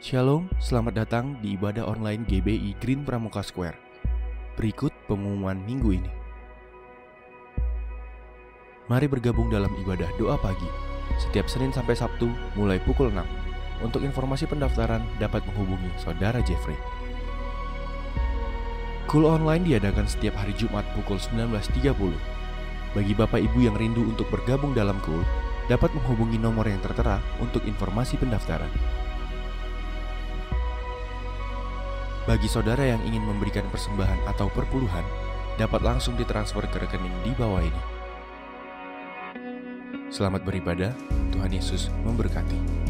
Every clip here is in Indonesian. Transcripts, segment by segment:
Shalom, selamat datang di ibadah online GBI Green Pramuka Square. Berikut pengumuman minggu ini. Mari bergabung dalam ibadah doa pagi setiap Senin sampai Sabtu mulai pukul 6. Untuk informasi pendaftaran dapat menghubungi Saudara Jeffrey. Kul online diadakan setiap hari Jumat pukul 19.30. Bagi Bapak Ibu yang rindu untuk bergabung dalam kul, dapat menghubungi nomor yang tertera untuk informasi pendaftaran. Bagi saudara yang ingin memberikan persembahan atau perpuluhan, dapat langsung ditransfer ke rekening di bawah ini. Selamat beribadah, Tuhan Yesus memberkati.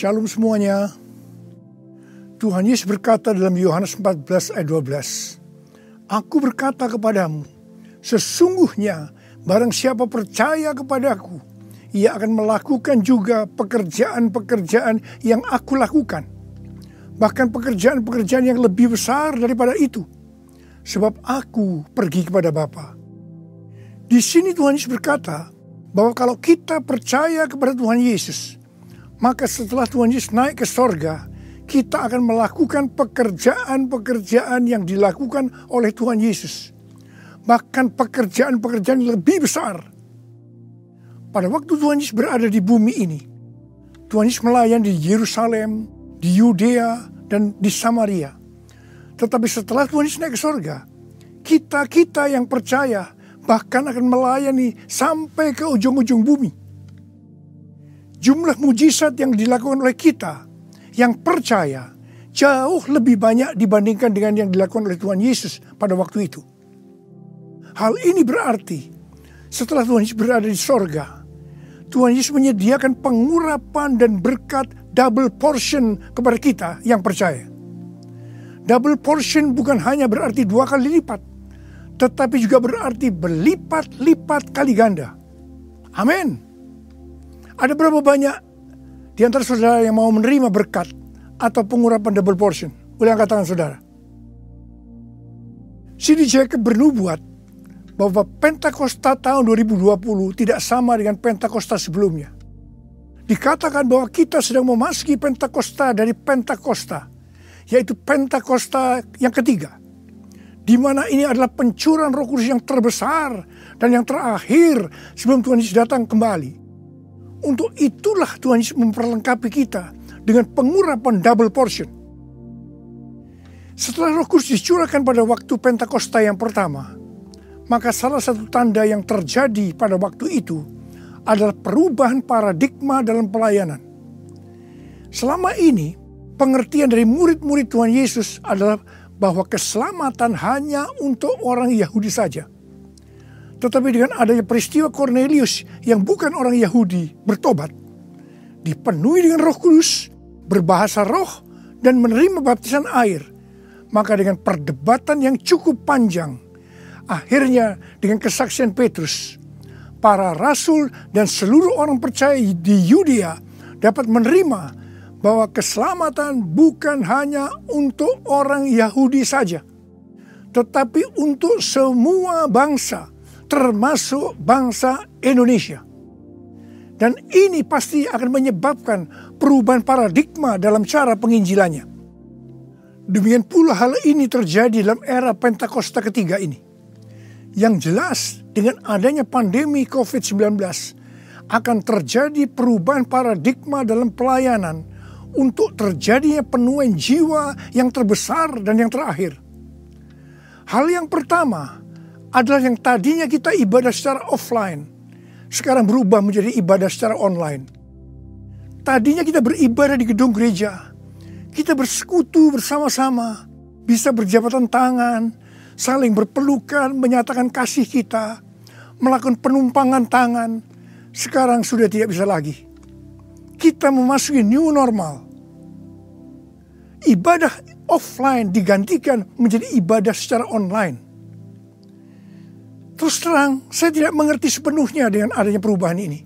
Shalom semuanya. Tuhan Yesus berkata dalam Yohanes 14 ayat 12, Aku berkata kepadamu, sesungguhnya barang siapa percaya kepadaku, ia akan melakukan juga pekerjaan-pekerjaan yang aku lakukan. Bahkan pekerjaan-pekerjaan yang lebih besar daripada itu. Sebab aku pergi kepada Bapa. Di sini Tuhan Yesus berkata bahwa kalau kita percaya kepada Tuhan Yesus, maka setelah Tuhan Yesus naik ke sorga, kita akan melakukan pekerjaan-pekerjaan yang dilakukan oleh Tuhan Yesus. Bahkan pekerjaan-pekerjaan yang lebih besar. Pada waktu Tuhan Yesus berada di bumi ini, Tuhan Yesus melayani di Yerusalem, di Yudea, dan di Samaria. Tetapi setelah Tuhan Yesus naik ke sorga, kita yang percaya bahkan akan melayani sampai ke ujung-ujung bumi. Jumlah mujizat yang dilakukan oleh kita yang percaya jauh lebih banyak dibandingkan dengan yang dilakukan oleh Tuhan Yesus pada waktu itu. Hal ini berarti setelah Tuhan Yesus berada di sorga, Tuhan Yesus menyediakan pengurapan dan berkat double portion kepada kita yang percaya. Double portion bukan hanya berarti 2 kali lipat, tetapi juga berarti berlipat-lipat kali ganda. Amin. Ada berapa banyak di antara saudara yang mau menerima berkat atau pengurapan double portion? Boleh angkat tangan saudara. C.D. Jacobs bernubuat bahwa Pentakosta tahun 2020 tidak sama dengan Pentakosta sebelumnya. Dikatakan bahwa kita sedang memasuki Pentakosta dari Pentakosta, yaitu Pentakosta yang ketiga, di mana ini adalah pencurahan Roh Kudus yang terbesar dan yang terakhir sebelum Tuhan Yesus datang kembali. Untuk itulah Tuhan Yesus memperlengkapi kita dengan pengurapan double portion. Setelah Roh Kudus dicurahkan pada waktu Pentakosta yang pertama, maka salah satu tanda yang terjadi pada waktu itu adalah perubahan paradigma dalam pelayanan. Selama ini, pengertian dari murid-murid Tuhan Yesus adalah bahwa keselamatan hanya untuk orang Yahudi saja. Tetapi dengan adanya peristiwa Cornelius yang bukan orang Yahudi bertobat, dipenuhi dengan Roh Kudus, berbahasa roh, dan menerima baptisan air, maka dengan perdebatan yang cukup panjang, akhirnya dengan kesaksian Petrus, para rasul dan seluruh orang percaya di Yudea dapat menerima bahwa keselamatan bukan hanya untuk orang Yahudi saja, tetapi untuk semua bangsa, termasuk bangsa Indonesia. Dan ini pasti akan menyebabkan perubahan paradigma dalam cara penginjilannya. Demikian pula hal ini terjadi dalam era Pentakosta ketiga ini. Yang jelas dengan adanya pandemi COVID-19 akan terjadi perubahan paradigma dalam pelayanan untuk terjadinya penuaian jiwa yang terbesar dan yang terakhir. Hal yang pertama adalah yang tadinya kita ibadah secara offline, sekarang berubah menjadi ibadah secara online. Tadinya kita beribadah di gedung gereja, kita bersekutu bersama-sama, bisa berjabatan tangan, saling berpelukan, menyatakan kasih kita, melakukan penumpangan tangan. Sekarang sudah tidak bisa lagi. Kita memasuki new normal. Ibadah offline digantikan menjadi ibadah secara online. Terus terang, saya tidak mengerti sepenuhnya dengan adanya perubahan ini.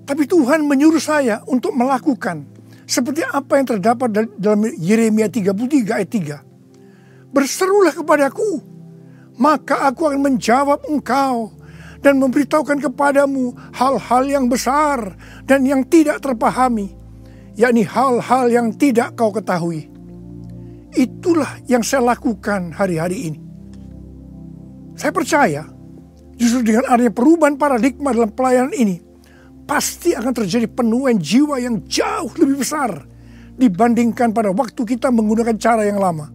Tapi Tuhan menyuruh saya untuk melakukan seperti apa yang terdapat dalam Yeremia 33 ayat 3. Berserulah kepadaku, maka aku akan menjawab engkau dan memberitahukan kepadamu hal-hal yang besar dan yang tidak terpahami, yakni hal-hal yang tidak kau ketahui. Itulah yang saya lakukan hari-hari ini. Saya percaya justru dengan adanya perubahan paradigma dalam pelayanan ini, pasti akan terjadi penuaian jiwa yang jauh lebih besar dibandingkan pada waktu kita menggunakan cara yang lama.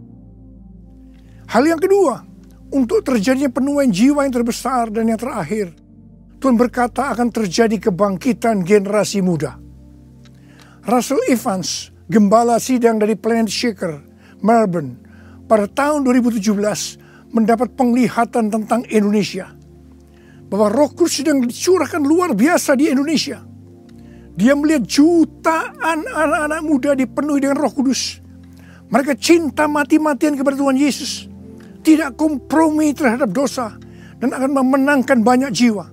Hal yang kedua, untuk terjadinya penuaian jiwa yang terbesar dan yang terakhir, Tuhan berkata akan terjadi kebangkitan generasi muda. Russell Evans, gembala sidang dari Planet Shaker, Melbourne, pada tahun 2017 mendapat penglihatan tentang Indonesia. Bahwa Roh Kudus sedang dicurahkan luar biasa di Indonesia. Dia melihat jutaan anak-anak muda dipenuhi dengan Roh Kudus. Mereka cinta mati-matian kepada Tuhan Yesus, tidak kompromi terhadap dosa, dan akan memenangkan banyak jiwa.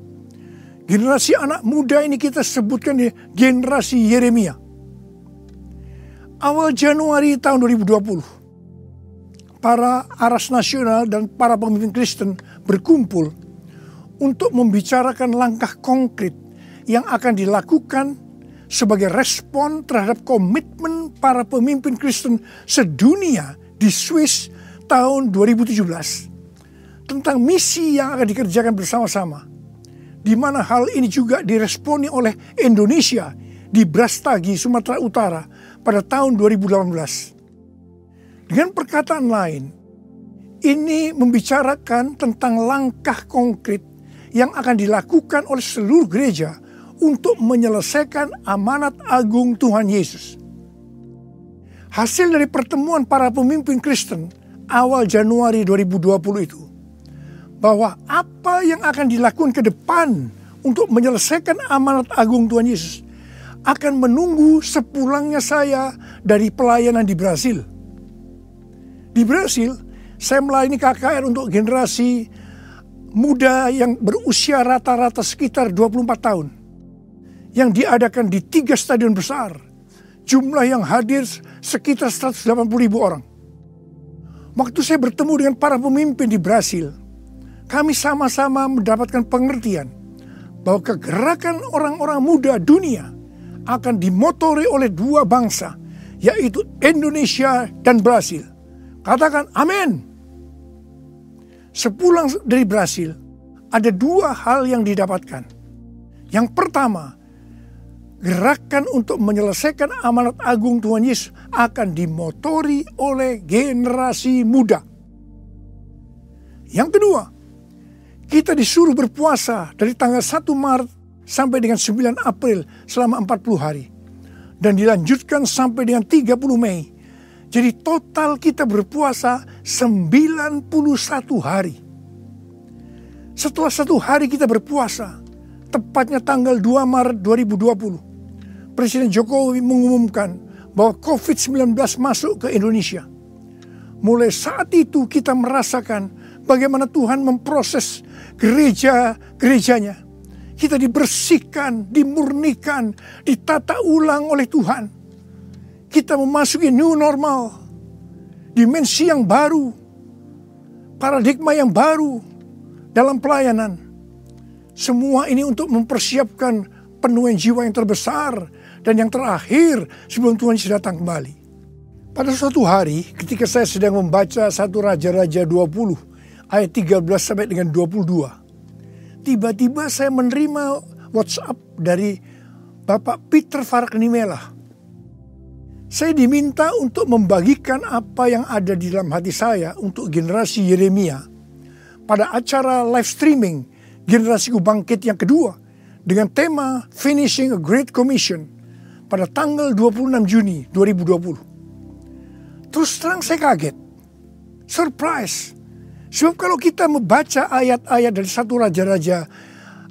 Generasi anak muda ini kita sebutkan generasi Yeremia. Awal Januari tahun 2020, para aras nasional dan para pemimpin Kristen berkumpul untuk membicarakan langkah konkret yang akan dilakukan sebagai respon terhadap komitmen para pemimpin Kristen sedunia di Swiss tahun 2017 tentang misi yang akan dikerjakan bersama-sama, di mana hal ini juga diresponi oleh Indonesia di Brastagi, Sumatera Utara pada tahun 2018. Dengan perkataan lain, ini membicarakan tentang langkah konkret yang akan dilakukan oleh seluruh gereja untuk menyelesaikan amanat agung Tuhan Yesus. Hasil dari pertemuan para pemimpin Kristen awal Januari 2020 itu, bahwa apa yang akan dilakukan ke depan untuk menyelesaikan amanat agung Tuhan Yesus akan menunggu sepulangnya saya dari pelayanan di Brasil. Di Brasil, saya melayani KKR untuk generasi muda yang berusia rata-rata sekitar 24 tahun. Yang diadakan di 3 stadion besar. Jumlah yang hadir sekitar 180.000 orang. Waktu saya bertemu dengan para pemimpin di Brasil, kami sama-sama mendapatkan pengertian bahwa kegerakan orang-orang muda dunia akan dimotori oleh 2 bangsa, yaitu Indonesia dan Brasil. Katakan amin. Sepulang dari Brasil, ada 2 hal yang didapatkan. Yang pertama, gerakan untuk menyelesaikan amanat agung Tuhan Yesus akan dimotori oleh generasi muda. Yang kedua, kita disuruh berpuasa dari tanggal 1 Maret sampai dengan 9 April selama 40 hari. Dan dilanjutkan sampai dengan 30 Mei. Jadi total kita berpuasa 91 hari. Setelah 1 hari kita berpuasa, tepatnya tanggal 2 Maret 2020, Presiden Jokowi mengumumkan bahwa COVID-19 masuk ke Indonesia. Mulai saat itu kita merasakan bagaimana Tuhan memproses gerejanya. Kita dibersihkan, dimurnikan, ditata ulang oleh Tuhan. Kita memasuki new normal, dimensi yang baru, paradigma yang baru dalam pelayanan. Semua ini untuk mempersiapkan penuaian jiwa yang terbesar dan yang terakhir sebelum Tuhan Yesus datang kembali. Pada suatu hari ketika saya sedang membaca 1 Raja-Raja 20 ayat 13 sampai dengan 22. Tiba-tiba saya menerima WhatsApp dari Bapak Peter Faraknimela. Saya diminta untuk membagikan apa yang ada di dalam hati saya untuk generasi Yeremia pada acara live streaming Generasiku Bangkit yang kedua dengan tema Finishing a Great Commission pada tanggal 26 Juni 2020. Terus terang saya kaget, surprise. Sebab kalau kita membaca ayat-ayat dari 1 Raja-Raja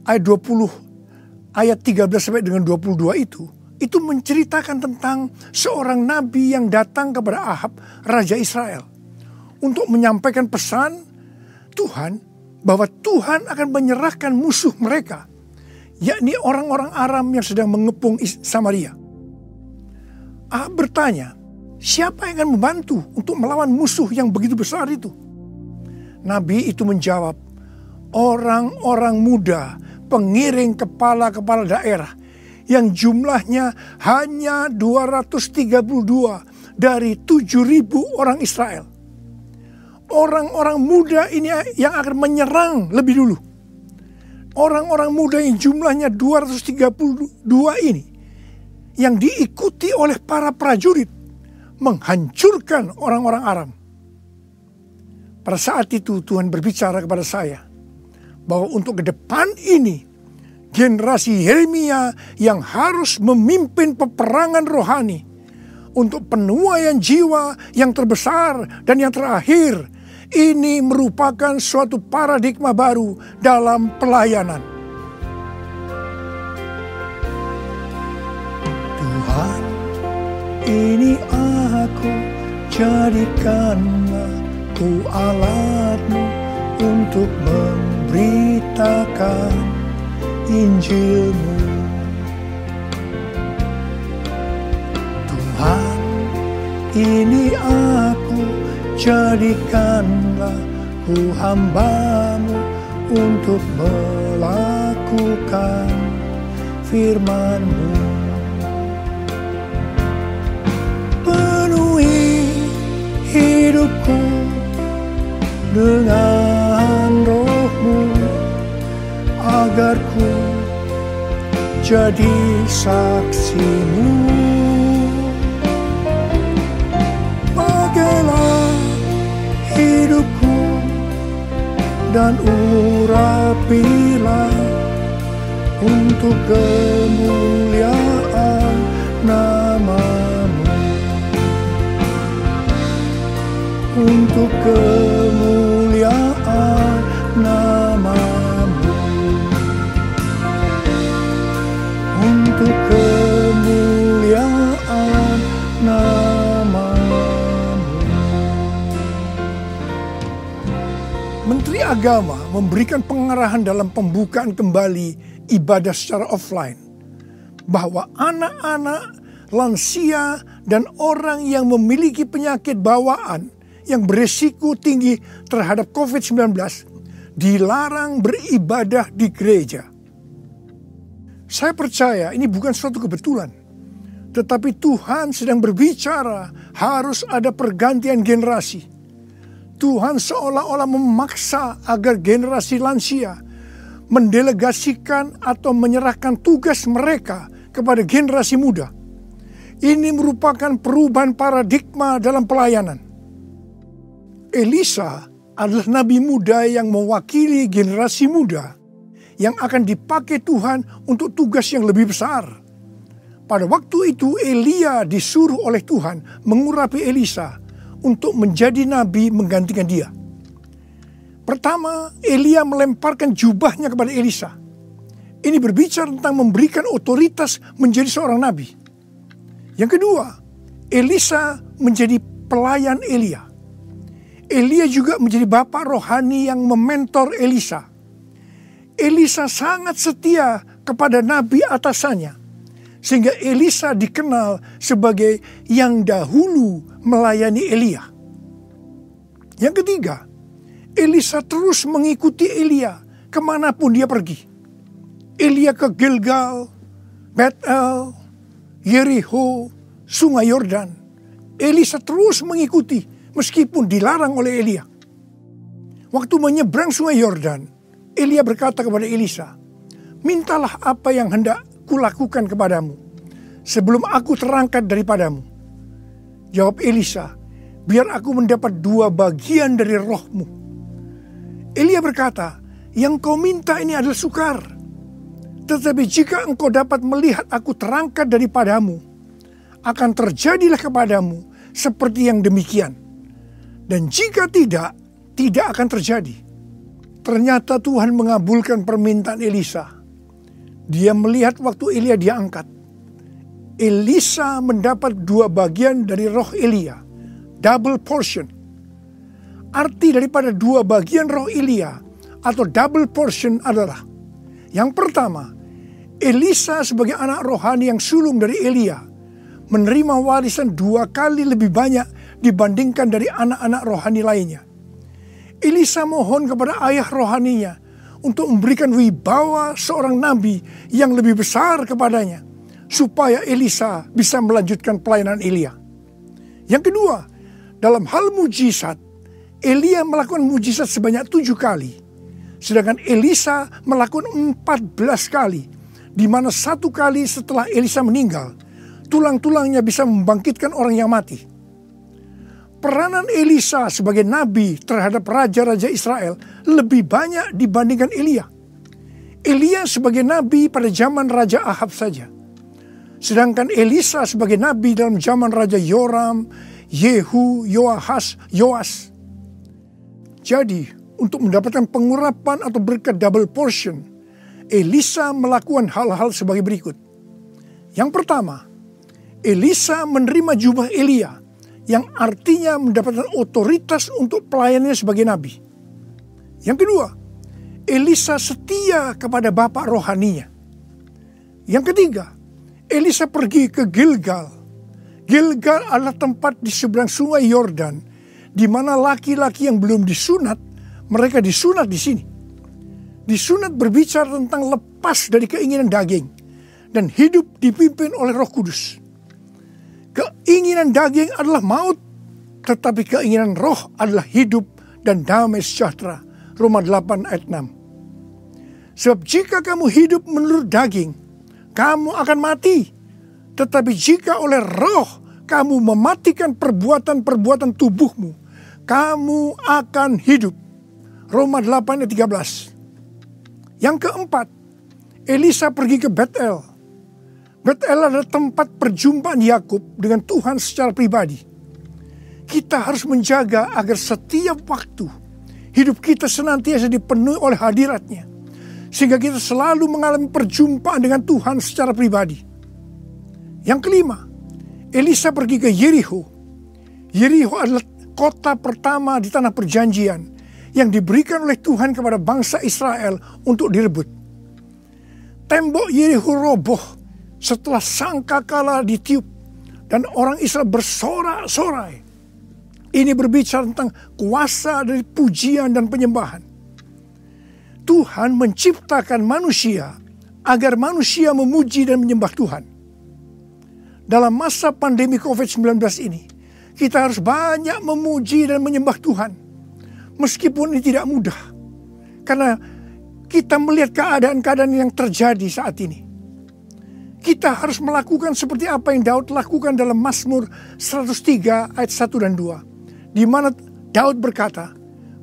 ayat 20, ayat 13 sampai dengan 22 itu menceritakan tentang seorang nabi yang datang kepada Ahab, Raja Israel, untuk menyampaikan pesan Tuhan bahwa Tuhan akan menyerahkan musuh mereka, yakni orang-orang Aram yang sedang mengepung Samaria. Ahab bertanya, siapa yang akan membantu untuk melawan musuh yang begitu besar itu? Nabi itu menjawab, orang-orang muda, pengiring kepala-kepala daerah yang jumlahnya hanya 232 dari 7.000 orang Israel. Orang-orang muda ini yang akan menyerang lebih dulu. Orang-orang muda yang jumlahnya 232 ini yang diikuti oleh para prajurit menghancurkan orang-orang Aram. Pada saat itu Tuhan berbicara kepada saya bahwa untuk ke depan ini generasi Yeremia yang harus memimpin peperangan rohani untuk penuaian jiwa yang terbesar dan yang terakhir, ini merupakan suatu paradigma baru dalam pelayanan. ini aku, jadikanlah ku alatmu untuk memberitakan Injilmu. Tuhan, ini aku, jadikanlah ku hamba-Mu untuk melakukan firman-Mu. Penuhi hidupku dengan Roh-Mu, agar ku jadi saksi-Mu. Pakailah hidupku dan urapilah untuk kemuliaan nama-Mu, untuk kemuliaan nama-Mu, untuk kemuliaan nama-Mu. Menteri Agama memberikan pengarahan dalam pembukaan kembali ibadah secara offline, bahwa anak-anak, lansia, dan orang yang memiliki penyakit bawaan yang berisiko tinggi terhadap COVID-19 dilarang beribadah di gereja. Saya percaya ini bukan suatu kebetulan, tetapi Tuhan sedang berbicara harus ada pergantian generasi. Tuhan seolah-olah memaksa agar generasi lansia mendelegasikan atau menyerahkan tugas mereka kepada generasi muda. Ini merupakan perubahan paradigma dalam pelayanan. Elisa adalah nabi muda yang mewakili generasi muda yang akan dipakai Tuhan untuk tugas yang lebih besar. Pada waktu itu Elia disuruh oleh Tuhan mengurapi Elisa untuk menjadi nabi menggantikan dia. Pertama, Elia melemparkan jubahnya kepada Elisa. Ini berbicara tentang memberikan otoritas menjadi seorang nabi. Yang kedua, Elisa menjadi pelayan Elia. Elia juga menjadi bapak rohani yang mementor Elisa. Elisa sangat setia kepada nabi atasannya, sehingga Elisa dikenal sebagai yang dahulu melayani Elia. Yang ketiga, Elisa terus mengikuti Elia kemanapun dia pergi. Elia ke Gilgal, Bethel, Yericho, Sungai Yordan. Elisa terus mengikuti meskipun dilarang oleh Elia. Waktu menyeberang Sungai Yordan, Elia berkata kepada Elisa, "Mintalah apa yang hendak kulakukan kepadamu sebelum aku terangkat daripadamu." Jawab Elisa, "Biar aku mendapat 2 bagian dari rohmu." Elia berkata, "Yang kau minta ini adalah sukar. Tetapi jika engkau dapat melihat aku terangkat daripadamu, akan terjadilah kepadamu seperti yang demikian. Dan jika tidak, tidak akan terjadi." Ternyata Tuhan mengabulkan permintaan Elisa. Dia melihat waktu Elia diangkat. Elisa mendapat 2 bagian dari roh Elia, double portion. Arti daripada 2 bagian roh Elia atau double portion adalah, yang pertama, Elisa sebagai anak rohani yang sulung dari Elia menerima warisan 2 kali lebih banyak dibandingkan dari anak-anak rohani lainnya. Elisa mohon kepada ayah rohaninya untuk memberikan wibawa seorang nabi yang lebih besar kepadanya, supaya Elisa bisa melanjutkan pelayanan Elia. Yang kedua, dalam hal mujizat, Elia melakukan mujizat sebanyak 7 kali, sedangkan Elisa melakukan 14 kali, di mana 1 kali setelah Elisa meninggal, tulang-tulangnya bisa membangkitkan orang yang mati. Peranan Elisa sebagai nabi terhadap raja-raja Israel lebih banyak dibandingkan Elia. Elia sebagai nabi pada zaman Raja Ahab saja. Sedangkan Elisa sebagai nabi dalam zaman Raja Yoram, Yehu, Yoahas, Yoas. Jadi, untuk mendapatkan pengurapan atau berkat double portion, Elisa melakukan hal-hal sebagai berikut. Yang pertama, Elisa menerima jubah Elia, yang artinya mendapatkan otoritas untuk pelayanannya sebagai nabi. Yang kedua, Elisa setia kepada bapak rohaninya. Yang ketiga, Elisa pergi ke Gilgal. Gilgal adalah tempat di seberang sungai Yordan, di mana laki-laki yang belum disunat, mereka disunat di sini. Disunat berbicara tentang lepas dari keinginan daging dan hidup dipimpin oleh Roh Kudus. Keinginan daging adalah maut, tetapi keinginan roh adalah hidup dan damai sejahtera. Roma 8 ayat 6. Sebab jika kamu hidup menurut daging, kamu akan mati. Tetapi jika oleh roh kamu mematikan perbuatan-perbuatan tubuhmu, kamu akan hidup. Roma 8 ayat 13. Yang keempat, Elisa pergi ke Betel. Betel adalah tempat perjumpaan Yakub dengan Tuhan secara pribadi. Kita harus menjaga agar setiap waktu hidup kita senantiasa dipenuhi oleh hadirat-Nya, sehingga kita selalu mengalami perjumpaan dengan Tuhan secara pribadi. Yang kelima, Elisa pergi ke Yeriko. Yeriko adalah kota pertama di tanah perjanjian yang diberikan oleh Tuhan kepada bangsa Israel untuk direbut. Tembok Yeriko roboh setelah sangkakala ditiup dan orang Israel bersorak-sorai. Ini berbicara tentang kuasa dari pujian dan penyembahan. Tuhan menciptakan manusia agar manusia memuji dan menyembah Tuhan. Dalam masa pandemi COVID-19 ini, kita harus banyak memuji dan menyembah Tuhan. Meskipun ini tidak mudah, karena kita melihat keadaan-keadaan yang terjadi saat ini. Kita harus melakukan seperti apa yang Daud lakukan dalam Mazmur 103 ayat 1 dan 2. Di mana Daud berkata,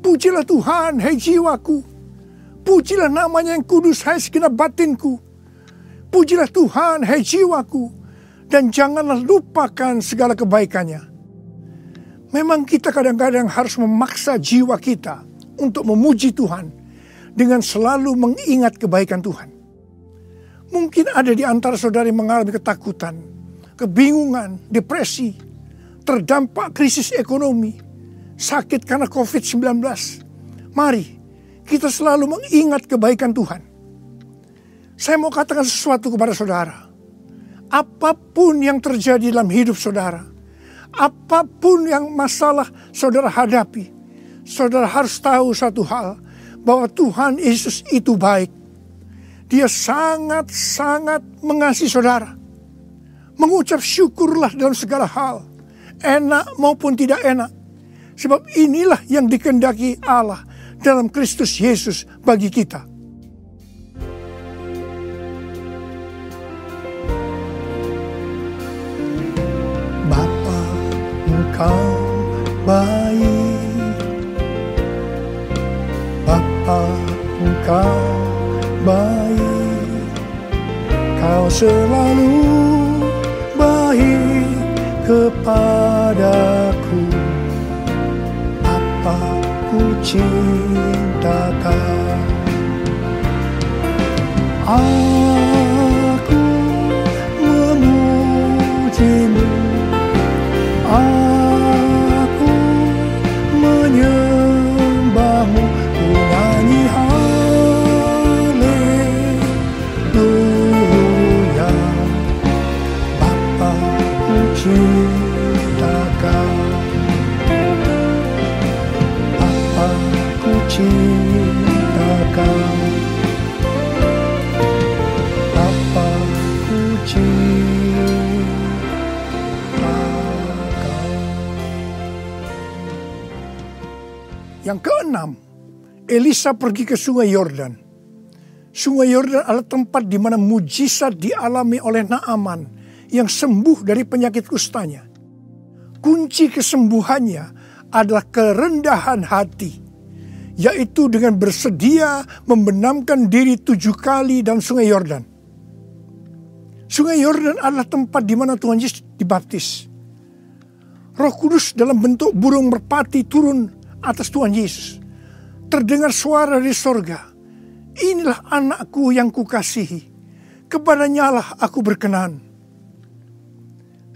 "Pujilah Tuhan, hai jiwaku. Pujilah namanya yang kudus, hai segenap batinku. Pujilah Tuhan, hai jiwaku. Dan janganlah lupakan segala kebaikannya." Memang kita kadang-kadang harus memaksa jiwa kita untuk memuji Tuhan dengan selalu mengingat kebaikan Tuhan. Mungkin ada di antara saudara yang mengalami ketakutan, kebingungan, depresi, terdampak krisis ekonomi, sakit karena COVID-19. Mari kita selalu mengingat kebaikan Tuhan. Saya mau katakan sesuatu kepada saudara. Apapun yang terjadi dalam hidup saudara, apapun yang masalah saudara hadapi, saudara harus tahu satu hal, bahwa Tuhan Yesus itu baik. Dia sangat-sangat mengasihi saudara. Mengucap syukurlah dalam segala hal, enak maupun tidak enak. Sebab inilah yang dikehendaki Allah dalam Kristus Yesus bagi kita. Bapa, Engkau baik. Bapa, Engkau baik. Kau selalu baik kepadaku. Apa ku cinta Kau. Aku memuji-Mu. Aku menyembah-Mu. Ku nyanyi haleluya. Bapa, ku cinta Kau. Bapa, ku cinta Kau. Bapa, ku cinta Kau. Yang keenam, Elisa pergi ke sungai Yordan. Sungai Yordan adalah tempat di mana mujizat dialami oleh Naaman yang sembuh dari penyakit kustanya. Kunci kesembuhannya adalah kerendahan hati, yaitu dengan bersedia membenamkan diri 7 kali dalam sungai Yordan. Sungai Yordan adalah tempat di mana Tuhan Yesus dibaptis. Roh Kudus dalam bentuk burung merpati turun atas Tuhan Yesus. Terdengar suara dari sorga, "Inilah anakku yang kukasihi, kepadanya lah aku berkenan."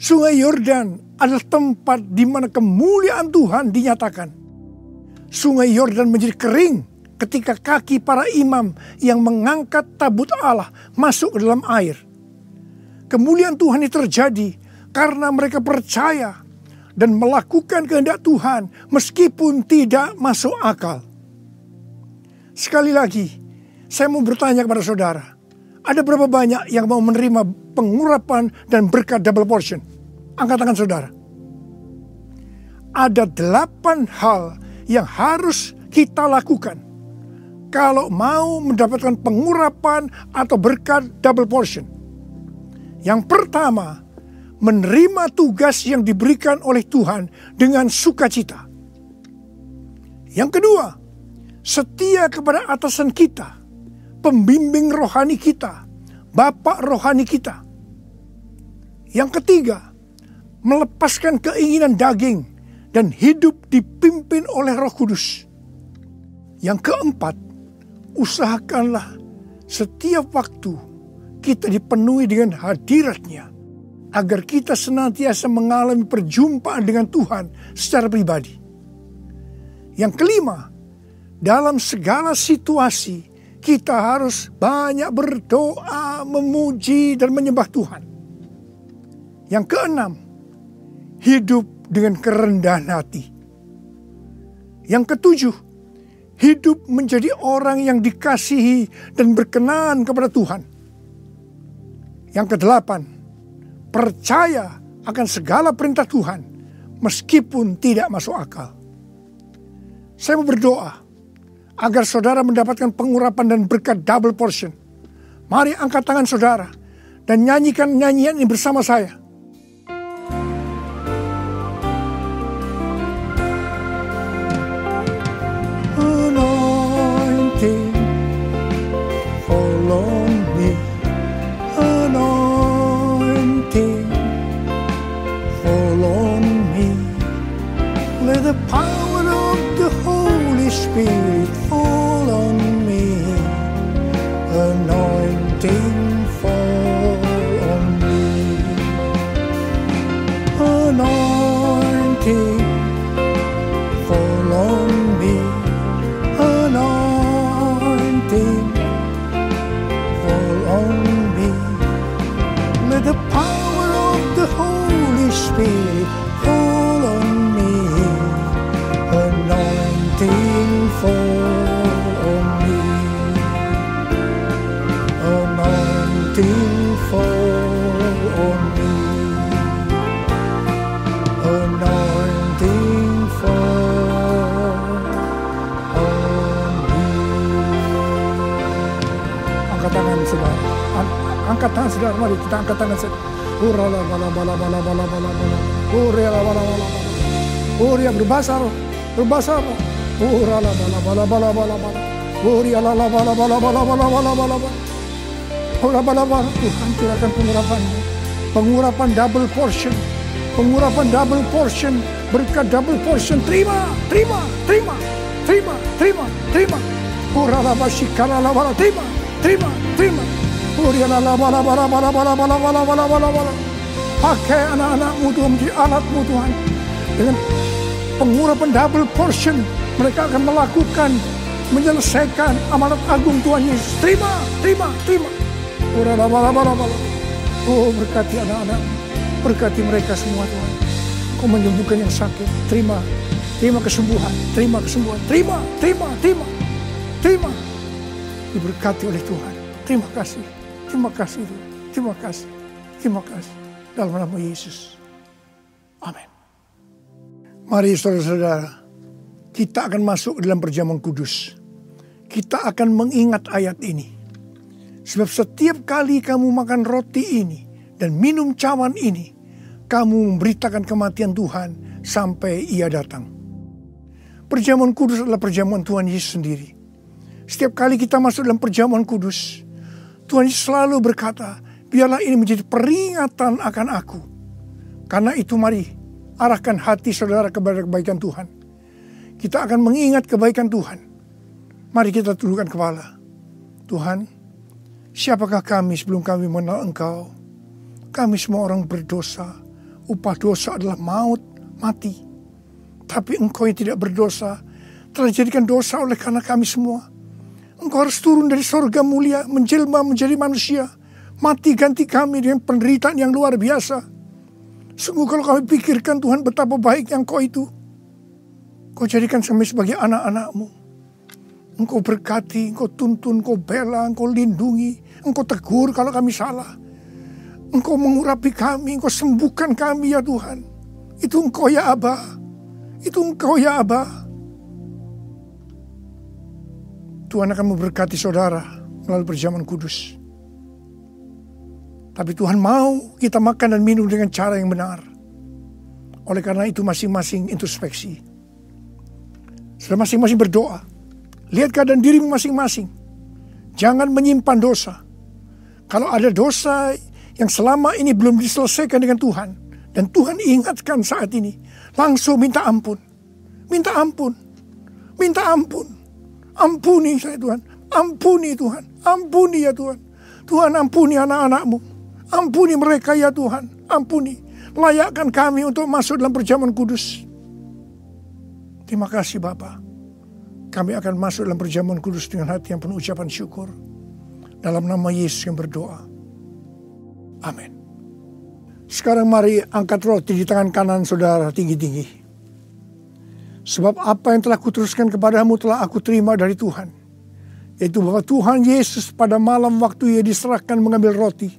Sungai Yordan adalah tempat di mana kemuliaan Tuhan dinyatakan. Sungai Yordan menjadi kering ketika kaki para imam yang mengangkat tabut Allah masuk ke dalam air. Kemuliaan Tuhan ini terjadi karena mereka percaya dan melakukan kehendak Tuhan meskipun tidak masuk akal. Sekali lagi, saya mau bertanya kepada saudara, ada berapa banyak yang mau menerima pengurapan dan berkat double portion? Angkat tangan saudara. Ada 8 hal yang harus kita lakukan kalau mau mendapatkan pengurapan atau berkat double portion. Yang pertama, menerima tugas yang diberikan oleh Tuhan dengan sukacita. Yang kedua, setia kepada atasan kita, pembimbing rohani kita, bapak rohani kita. Yang ketiga, melepaskan keinginan daging dan hidup dipimpin oleh Roh Kudus. Yang keempat, usahakanlah setiap waktu kita dipenuhi dengan hadirat-Nya, agar kita senantiasa mengalami perjumpaan dengan Tuhan secara pribadi. Yang kelima, dalam segala situasi kita harus banyak berdoa, memuji dan menyembah Tuhan. Yang keenam, hidup dengan kerendahan hati. Yang ketujuh, hidup menjadi orang yang dikasihi dan berkenan kepada Tuhan. Yang kedelapan, percaya akan segala perintah Tuhan meskipun tidak masuk akal. Saya mau berdoa agar saudara mendapatkan pengurapan dan berkat double portion. Mari angkat tangan saudara dan nyanyikan nyanyian ini bersama saya. Anointing follow me. Anointing follow me. Let the power of the Holy Spirit fall on me. Anointing fall on me. Anointing fall on me. Anointing fall on me. Let the power of the Holy Spirit fall on me. Anointing fall on me. Anointing fall on me. Anointing fall on me. Angkat tangan saudara. Angkat tangan saudara. Mari kita angkat tangan saudara. Urala bala bala bala bala bala bala. Urala bala bala bala. Uria berbahasa roh. Berbahasa roh. Urala bala bala bala bala bala. Uria la la bala bala bala bala bala bala bala. Urala bala bala. Tuhan curahkan pengurapan-Mu. Pengurapan double portion. Pengurapan double portion. Berkat double portion. Terima, terima, terima, terima, terima, terima. Urala basikala la bala. Terima, terima, terima. Uria la la bala bala bala bala bala bala bala bala bala. Pakai anak-anak-Mu Tuhan menjadi alat-Mu Tuhan. Dengan pengurapan double portion, mereka akan melakukan, menyelesaikan amanat agung Tuhan Yesus. Terima, terima, terima. Urala bala bala bala. Oh, berkati anak-anak, berkati mereka semua Tuhan. Kau menyembuhkan yang sakit. Terima, terima kesembuhan, terima kesembuhan, terima, terima, terima, terima. Diberkati oleh Tuhan. Terima kasih, terima kasih Tuhan. Terima kasih, terima kasih. Dalam nama Yesus. Amin. Mari saudara-saudara, kita akan masuk dalam perjamuan kudus. Kita akan mengingat ayat ini. Sebab setiap kali kamu makan roti ini dan minum cawan ini, kamu memberitakan kematian Tuhan sampai Ia datang. Perjamuan kudus adalah perjamuan Tuhan Yesus sendiri. Setiap kali kita masuk dalam perjamuan kudus, Tuhan Yesus selalu berkata, biarlah ini menjadi peringatan akan aku. Karena itu mari, arahkan hati saudara kepada kebaikan Tuhan. Kita akan mengingat kebaikan Tuhan. Mari kita tundukkan kepala. Tuhan, siapakah kami sebelum kami mengenal Engkau? Kami semua orang berdosa, Upah dosa adalah maut, mati. Tapi Engkau yang tidak berdosa telah dijadikan dosa oleh karena kami semua. Engkau harus turun dari sorga mulia, menjelma menjadi manusia, mati ganti kami dengan penderitaan yang luar biasa. Sungguh kalau kami pikirkan Tuhan betapa baik yang Engkau itu. Kau jadikan kami sebagai anak-anak-Mu. Engkau berkati, Engkau tuntun, Engkau bela, Engkau lindungi, Engkau tegur kalau kami salah. Engkau mengurapi kami, Engkau sembuhkan kami ya Tuhan. Itu Engkau ya Aba. Itu Engkau ya Aba. Tuhan akan memberkati saudara melalui perjamuan kudus. Tapi Tuhan mau kita makan dan minum dengan cara yang benar. Oleh karena itu masing-masing introspeksi. Sudah masing-masing berdoa. Lihat keadaan dirimu masing-masing. Jangan menyimpan dosa. Kalau ada dosa yang selama ini belum diselesaikan dengan Tuhan, dan Tuhan ingatkan saat ini, langsung minta ampun. Minta ampun. Minta ampun. Ampuni saya Tuhan. Ampuni Tuhan. Ampuni ya Tuhan. Tuhan ampuni anak-anak-Mu. Ampuni mereka ya Tuhan. Ampuni. Layakkan kami untuk masuk dalam perjamuan kudus. Terima kasih Bapa. Kami akan masuk dalam perjamuan kudus dengan hati yang penuh ucapan syukur. Dalam nama Yesus yang berdoa. Amin. Sekarang mari angkat roti di tangan kanan saudara tinggi-tinggi. Sebab apa yang telah kuteruskan kepadamu telah aku terima dari Tuhan. Yaitu bahwa Tuhan Yesus pada malam waktu Ia diserahkan mengambil roti.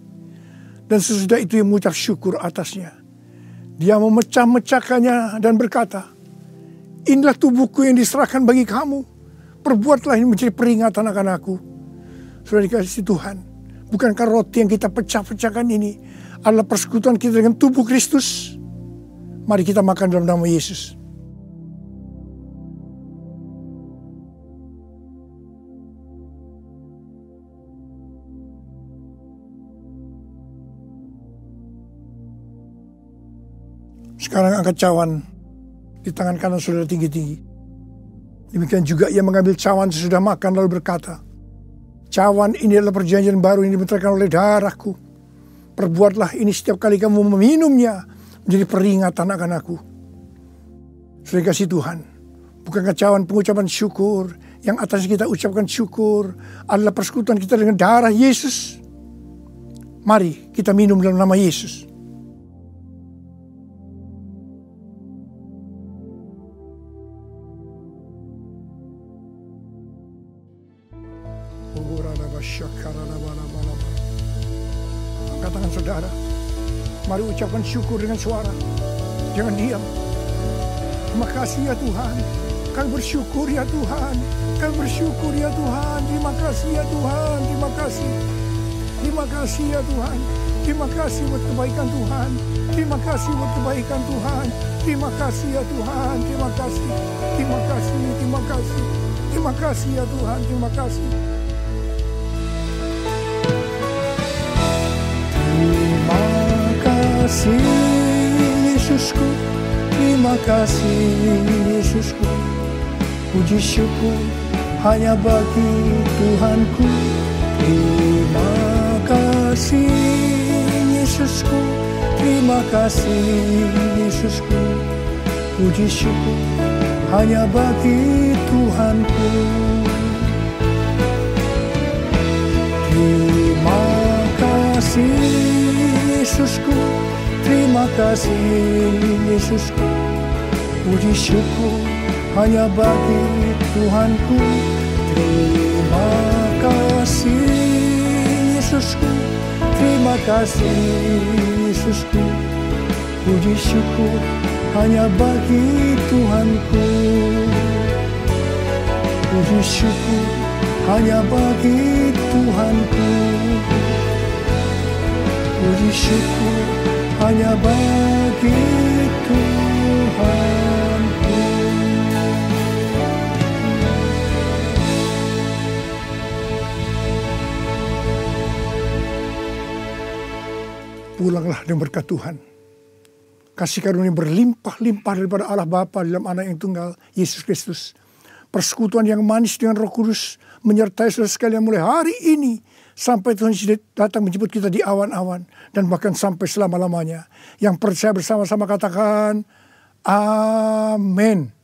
Dan sesudah itu Ia mengucap syukur atasnya. Dia memecah-mecahkannya dan berkata, inilah tubuhku yang diserahkan bagi kamu. Perbuatlah ini menjadi peringatan akan aku. Sudah dikasih Tuhan. Bukankah roti yang kita pecah-pecahkan ini adalah persekutuan kita dengan tubuh Kristus? Mari kita makan dalam nama Yesus. Sekarang angkat cawan di tangan kanan saudara tinggi-tinggi. Demikian juga Ia mengambil cawan sesudah makan lalu berkata, cawan ini adalah perjanjian baru yang dibenarkan oleh darahku. Perbuatlah ini setiap kali kamu meminumnya menjadi peringatan akan aku. Sudah kasih Tuhan, bukankah cawan pengucapan syukur yang atas kita ucapkan syukur adalah persekutuan kita dengan darah Yesus? Mari kita minum dalam nama Yesus. Angkat tangan saudara. Mari ucapkan syukur dengan suara. Jangan diam. Terima kasih ya Tuhan. Kami bersyukur ya Tuhan. Kami bersyukur ya Tuhan. Terima kasih ya Tuhan. Terima kasih. Terima kasih ya Tuhan. Terima kasih buat kebaikan Tuhan. Terima kasih buat kebaikan Tuhan. Terima kasih ya Tuhan. Terima kasih. Terima kasih. Terima kasih. Terima kasih ya Tuhan. Terima kasih. Terima kasih Yesusku, terima kasih Yesusku. Puji syukur hanya bagi Tuhanku. Terima kasih Yesusku, terima kasih Yesusku. Puji syukur hanya bagi Tuhanku. Terima kasih Yesusku, terima kasih Yesusku. Puji syukur hanya bagi Tuhanku. Terima kasih Yesusku, terima kasih Yesusku. Puji syukur hanya bagi Tuhanku. Puji syukur hanya bagi Tuhanku. Puji syukur hanya bagi Tuhanku. Pulanglah dengan berkat Tuhan. Kasih karunia berlimpah-limpah daripada Allah Bapa dalam Anak yang tunggal, Yesus Kristus. persekutuan yang manis dengan Roh Kudus menyertai saudara sekalian mulai hari ini sampai Tuhan Yesus datang menjemput kita di awan-awan dan bahkan sampai selama-lamanya. Yang percaya bersama-sama katakan amin.